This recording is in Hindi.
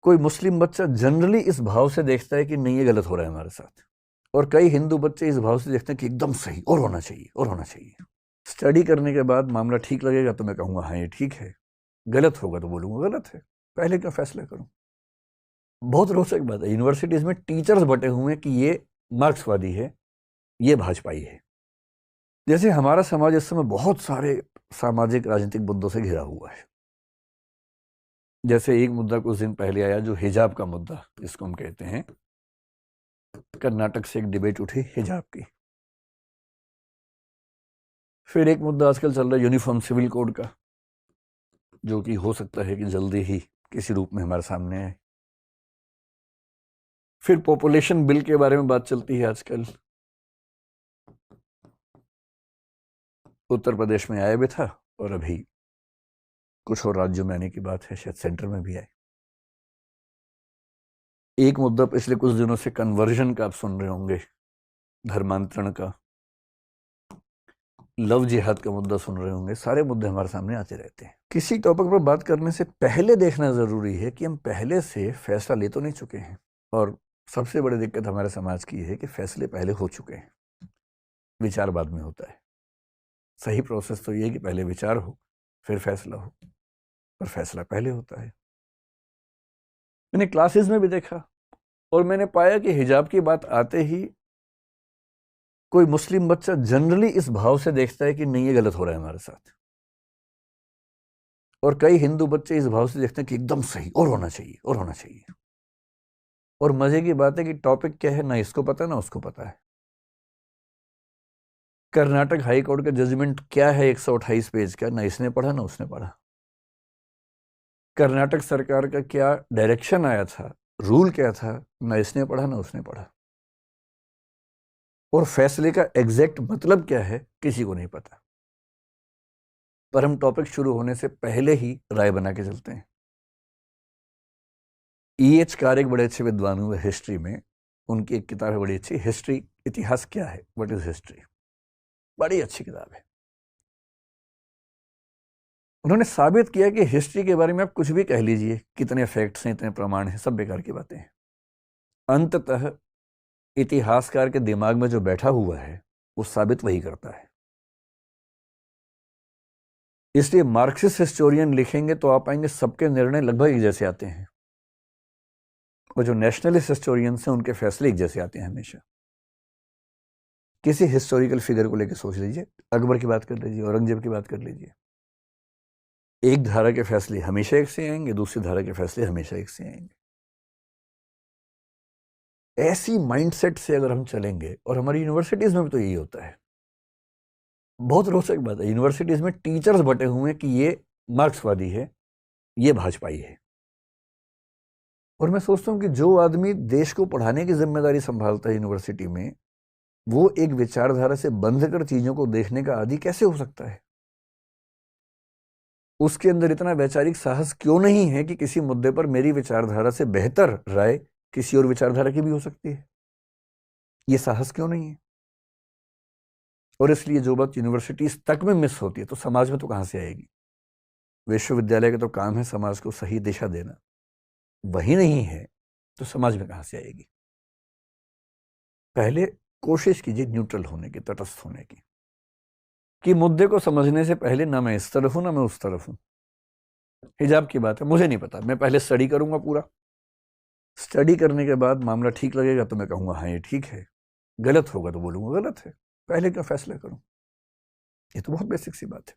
कोई मुस्लिम बच्चा जनरली इस भाव से देखता है कि नहीं ये गलत हो रहा है हमारे साथ, और कई हिंदू बच्चे इस भाव से देखते हैं कि एकदम सही और होना चाहिए और होना चाहिए। स्टडी करने के बाद मामला ठीक लगेगा तो मैं कहूँगा हाँ ये ठीक है, गलत होगा तो बोलूँगा गलत है। पहले क्यों फैसला करूँ? बहुत रोचक बात है, यूनिवर्सिटीज़ में टीचर्स बटे हुए हैं कि ये मार्क्सवादी है, ये भाजपाई है। जैसे हमारा समाज इस समय बहुत सारे सामाजिक राजनीतिक मुद्दों से घिरा हुआ है। जैसे एक मुद्दा कुछ दिन पहले आया जो हिजाब का मुद्दा जिसको हम कहते हैं, कर्नाटक से एक डिबेट उठी हिजाब की। फिर एक मुद्दा आजकल चल रहा है यूनिफॉर्म सिविल कोड का, जो कि हो सकता है कि जल्दी ही किसी रूप में हमारे सामने आए। फिर पॉपुलेशन बिल के बारे में बात चलती है आजकल। उत्तर प्रदेश में आया भी था और अभी कुछ और राज्यों में आने की बात है, शायद सेंटर में भी आए। एक मुद्दा पिछले कुछ दिनों से कन्वर्जन का आप सुन रहे होंगे, धर्मांतरण का, लव जिहाद का मुद्दा सुन रहे होंगे। सारे मुद्दे हमारे सामने आते रहते हैं। किसी टॉपिक पर बात करने से पहले देखना जरूरी है कि हम पहले से फैसला ले तो नहीं चुके हैं। और सबसे बड़ी दिक्कत हमारे समाज की है कि फैसले पहले हो चुके हैं, विचार बाद में होता है। सही प्रोसेस तो ये है कि पहले विचार हो फिर फैसला हो, पर फैसला पहले होता है। मैंने क्लासेस में भी देखा और मैंने पाया कि हिजाब की बात आते ही कोई मुस्लिम बच्चा जनरली इस भाव से देखता है कि नहीं ये गलत हो रहा है हमारे साथ, और कई हिंदू बच्चे इस भाव से देखते हैं कि एकदम सही और होना चाहिए और होना चाहिए। और मजे की बात है कि टॉपिक क्या है ना इसको पता ना उसको पता है। कर्नाटक हाई कोर्ट का जजमेंट क्या है 128 पेज का, ना इसने पढ़ा ना उसने पढ़ा। कर्नाटक सरकार का क्या डायरेक्शन आया था, रूल क्या था, ना इसने पढ़ा ना उसने पढ़ा। और फैसले का एग्जैक्ट मतलब क्या है किसी को नहीं पता। पर हम टॉपिक शुरू होने से पहले ही राय बना के चलते हैं। E.H. कार एक बड़े अच्छे विद्वान हुए हिस्ट्री में, उनकी एक किताब है बड़ी अच्छी, हिस्ट्री, इतिहास क्या है, व्हाट इज हिस्ट्री। बड़ी अच्छी किताब है। उन्होंने साबित किया कि हिस्ट्री के बारे में आप कुछ भी कह लीजिए, कितने फैक्ट्स हैं, इतने प्रमाण हैं, सब बेकार की बातें हैं। अंततः इतिहासकार के दिमाग में जो बैठा हुआ है वो साबित वही करता है। इसलिए मार्क्सिस्ट हिस्टोरियन लिखेंगे तो आप पाएंगे सबके निर्णय लगभग एक जैसे आते हैं, और जो नेशनलिस्ट हिस्टोरियंस हैं उनके फैसले एक जैसे आते हैं हमेशा। किसी हिस्टोरिकल फिगर को लेकर सोच लीजिए, अकबर की बात कर लीजिए, औरंगजेब की बात कर लीजिए। एक धारा के फैसले हमेशा एक से आएंगे, दूसरी धारा के फैसले हमेशा एक से आएंगे। ऐसी माइंडसेट से अगर हम चलेंगे, और हमारी यूनिवर्सिटीज में भी तो यही होता है। बहुत रोचक बात है, यूनिवर्सिटीज में टीचर्स बटे हुए हैं कि ये मार्क्सवादी है, ये भाजपाई है। और मैं सोचता हूं कि जो आदमी देश को पढ़ाने की जिम्मेदारी संभालता है यूनिवर्सिटी में, वो एक विचारधारा से बंध कर चीजों को देखने का आदी कैसे हो सकता है? उसके अंदर इतना वैचारिक साहस क्यों नहीं है कि किसी मुद्दे पर मेरी विचारधारा से बेहतर राय किसी और विचारधारा की भी हो सकती है? ये साहस क्यों नहीं है? और इसलिए जो बात यूनिवर्सिटीज तक में मिस होती है तो समाज में तो कहां से आएगी? विश्वविद्यालय का तो काम है समाज को सही दिशा देना, वही नहीं है तो समाज में कहां से आएगी? पहले कोशिश कीजिए न्यूट्रल होने की, तटस्थ होने की, कि मुद्दे को समझने से पहले ना मैं इस तरफ हूं ना मैं उस तरफ हूं। हिजाब की बात है, मुझे नहीं पता, मैं पहले स्टडी करूंगा पूरा। स्टडी करने के बाद मामला ठीक लगेगा तो मैं कहूंगा हाँ ये ठीक है, गलत होगा तो बोलूंगा गलत है। पहले क्यों फैसला करूं? ये तो बहुत बेसिक सी बात है।